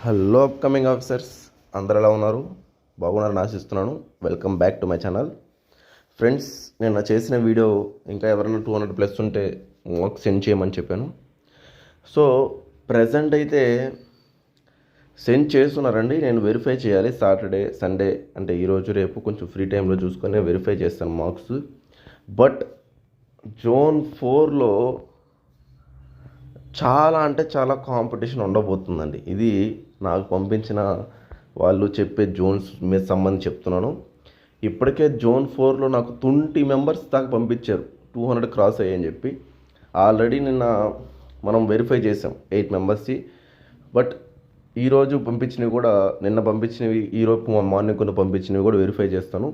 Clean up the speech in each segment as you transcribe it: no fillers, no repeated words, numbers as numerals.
Hello upcoming officers, అందరు ఎలా ఉన్నారు? బాగున్నారని ఆశిస్తున్నాను. Welcome back to my channel. Friends, నేను చేసిన వీడియో ఇంకా ఎవరైనా 200+ ఉంటే మాకు సెండ్ చేయమని చెప్పాను. సో ప్రజెంట్ అయితే సెండ్ చేస్తున్నారండి. నేను వెరిఫై చేయాలి. సాటర్డే సండే అంటే ఈరోజు రేపు కొంచెం ఫ్రీ టైంలో చూసుకొని వెరిఫై చేస్తాను మార్క్స్. బట్ జోన్ 4లో చాలా అంటే చాలా కాంపిటీషన్ ఉండబోతుందండి. ఇది నాకు పంపించిన వాళ్ళు చెప్పే జోన్స్ మీద సంబంధించి చెప్తున్నాను. ఇప్పటికే జోన్ 4లో నాకు 20 మెంబర్స్ దాకా పంపించారు 200 క్రాస్ అయ్యని చెప్పి. ఆల్రెడీ నిన్న మనం వెరిఫై చేసాం 8 మెంబర్స్కి. బట్ ఈరోజు పంపించినవి కూడా, నిన్న పంపించినవి, ఈరోజు మార్నింగ్ కొన్ని పంపించినవి కూడా వెరిఫై చేస్తాను.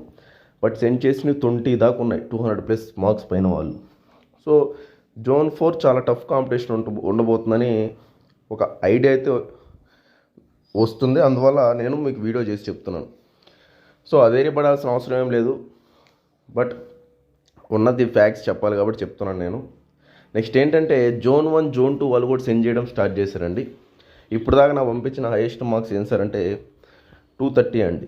బట్ సెండ్ చేసినవి 20 దాకా ఉన్నాయి, 200+ మార్క్స్ పైన వాళ్ళు. సో జోన్ 4 చాలా టఫ్ కాంపిటీషన్ ఉండబోతుందని ఒక ఐడియా అయితే వస్తుంది. అందువల్ల నేను మీకు వీడియో చేసి చెప్తున్నాను. సో అధైర్యపడాల్సిన అవసరం ఏం లేదు. బట్ ఉన్నది ఫ్యాక్ట్స్ చెప్పాలి కాబట్టి చెప్తున్నాను నేను. నెక్స్ట్ ఏంటంటే జోన్ 1, జోన్ 2 వాళ్ళు కూడా సెండ్ చేయడం స్టార్ట్ చేశారండి. ఇప్పుడు దాకా నాకు పంపించిన హైయెస్ట్ మార్క్స్ ఏం సార్ అంటే 230 అండి.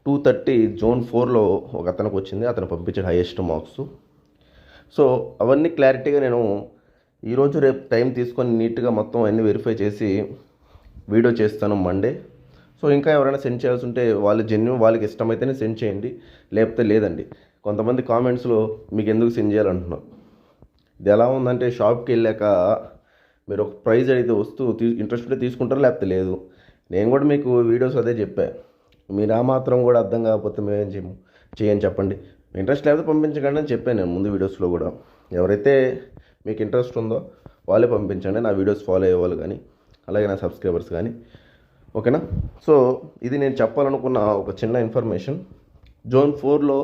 230 జోన్ 4లో ఒక అతనికి వచ్చింది. అతను పంపించిన హైయెస్ట్ మార్క్స్. సో అవన్నీ క్లారిటీగా నేను ఈరోజు రేపు టైం తీసుకొని నీట్గా మొత్తం అన్నీ వెరిఫై చేసి వీడియో చేస్తాను మండే. సో ఇంకా ఎవరైనా సెండ్ చేయాల్సి ఉంటే వాళ్ళకి ఇష్టమైతేనే సెండ్ చేయండి, లేకపోతే లేదండి. కొంతమంది కామెంట్స్లో మీకు ఎందుకు సెండ్ చేయాలంటున్నారు. ఇది ఎలా ఉందంటే షాప్కి వెళ్ళాక మీరు ఒక ప్రైజ్ అడిగితే ఇంట్రెస్ట్ ఉంటే తీసుకుంటారు, లేకపోతే లేదు. నేను కూడా మీకు వీడియోస్ అదే చెప్పాను. మీరు ఆ మాత్రం కూడా అర్థం కాకపోతే మేమేం చేయని చెప్పండి. ఇంట్రెస్ట్ లేకపోతే పంపించకండి అని చెప్పాను నేను ముందు వీడియోస్లో కూడా. ఎవరైతే మీకు ఇంట్రెస్ట్ ఉందో వాళ్ళే పంపించండి, నా వీడియోస్ ఫాలో అయ్యేవాళ్ళు కానీ, అలాగే నా సబ్స్క్రైబర్స్ కానీ. ఓకేనా? సో ఇది నేను చెప్పాలనుకున్న ఒక చిన్న ఇన్ఫర్మేషన్. జోన్ 4లో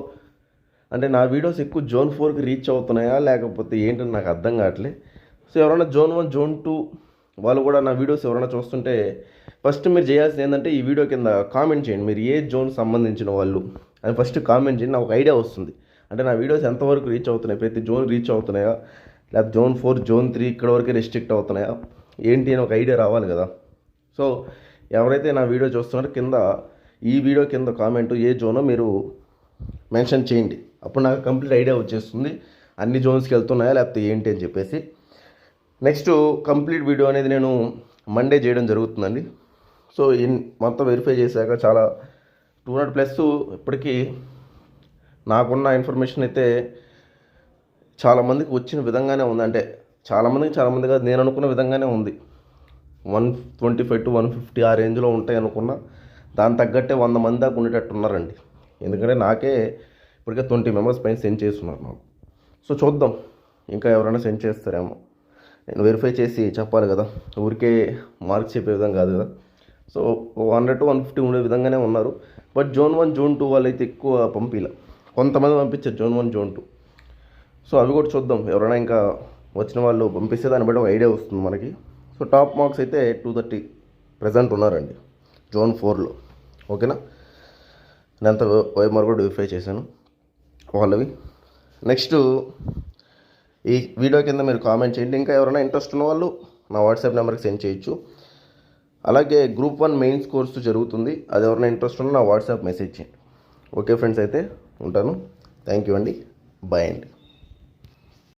అంటే నా వీడియోస్ ఎక్కువ జోన్ 4కి రీచ్ అవుతున్నాయా లేకపోతే ఏంటని నాకు అర్థం కావట్లేదు. సో ఎవరైనా జోన్ 1, జోన్ 2 వాళ్ళు కూడా నా వీడియోస్ ఎవరైనా చూస్తుంటే ఫస్ట్ మీరు చేయాల్సింది ఏంటంటే ఈ వీడియో కింద కామెంట్ చేయండి, మీరు ఏ జోన్ సంబంధించిన వాళ్ళు అని ఫస్ట్ కామెంట్ చేయండి. నాకు ఒక ఐడియా వస్తుంది అంటే నా వీడియోస్ ఎంతవరకు రీచ్ అవుతున్నాయి, ప్రతి జోన్ రీచ్ అవుతున్నాయా, లేకపోతే జోన్ 4, జోన్ 3 ఇక్కడ వరకే రెస్ట్రిక్ట్ అవుతున్నాయా, ఏంటి అని ఒక ఐడియా రావాలి కదా. సో ఎవరైతే నా వీడియో చూస్తున్నారో కింద ఈ వీడియో కింద కామెంట్ ఏ జోనో మీరు మెన్షన్ చేయండి. అప్పుడు నాకు కంప్లీట్ ఐడియా వచ్చేస్తుంది అన్ని జోన్స్కి వెళ్తున్నాయా లేకపోతే ఏంటి అని చెప్పేసి. నెక్స్ట్ కంప్లీట్ వీడియో అనేది నేను మండే చేయడం జరుగుతుందండి. సో మొత్తం వెరిఫై చేశాక చాలా 200+ ఇప్పటికీ నాకున్న ఇన్ఫర్మేషన్ అయితే చాలామందికి వచ్చిన విధంగానే ఉంది. అంటే చాలామంది కాదు, నేను అనుకున్న విధంగానే ఉంది. 125 to 150 ఆ రేంజ్లో ఉంటాయి అనుకున్నా. దాని తగ్గట్టే 100 మంది దాకా ఉండేటట్టు ఉన్నారండి. ఎందుకంటే నాకే ఇప్పటికే 20 మెంబర్స్ పైన సెండ్ చేస్తున్నారు నాకు. సో చూద్దాం ఇంకా ఎవరైనా సెండ్ చేస్తారేమో. నేను వెరిఫై చేసి చెప్పాలి కదా, ఊరికే మార్క్స్ చెప్పే విధంగా కాదు కదా. సో 100 to 150 ఉండే విధంగానే ఉన్నారు. బట్ జోన్ 1, జోన్ 2 వాళ్ళు అయితే ఎక్కువ పంపిలా, కొంతమంది పంపించారు జోన్ 1, జోన్ 2. సో అవి కూడా చూద్దాం. ఎవరైనా ఇంకా వచ్చిన వాళ్ళు పంపిస్తే దాన్ని బట్టి ఒక ఐడియా వస్తుంది మనకి. సో టాప్ మార్క్స్ అయితే 230 ప్రజెంట్ ఉన్నారండి జోన్ 4లో. ఓకేనా? నేను అంత ఓఎంఆర్ కూడా వెరిఫై చేశాను వాళ్ళవి. నెక్స్ట్ ఈ వీడియో కింద మీరు కామెంట్ చేయండి. ఇంకా ఎవరైనా ఇంట్రెస్ట్ ఉన్న వాళ్ళు నా వాట్సాప్ నెంబర్కి సెండ్ చేయొచ్చు. అలాగే గ్రూప్ 1 మెయిన్స్ కోర్సు జరుగుతుంది, అది ఎవరైనా ఇంట్రెస్ట్ ఉన్నా నా వాట్సాప్ మెసేజ్ చేయండి. ఓకే ఫ్రెండ్స్, అయితే ఉంటాను. థ్యాంక్ యూ అండి. బాయ్ అండి.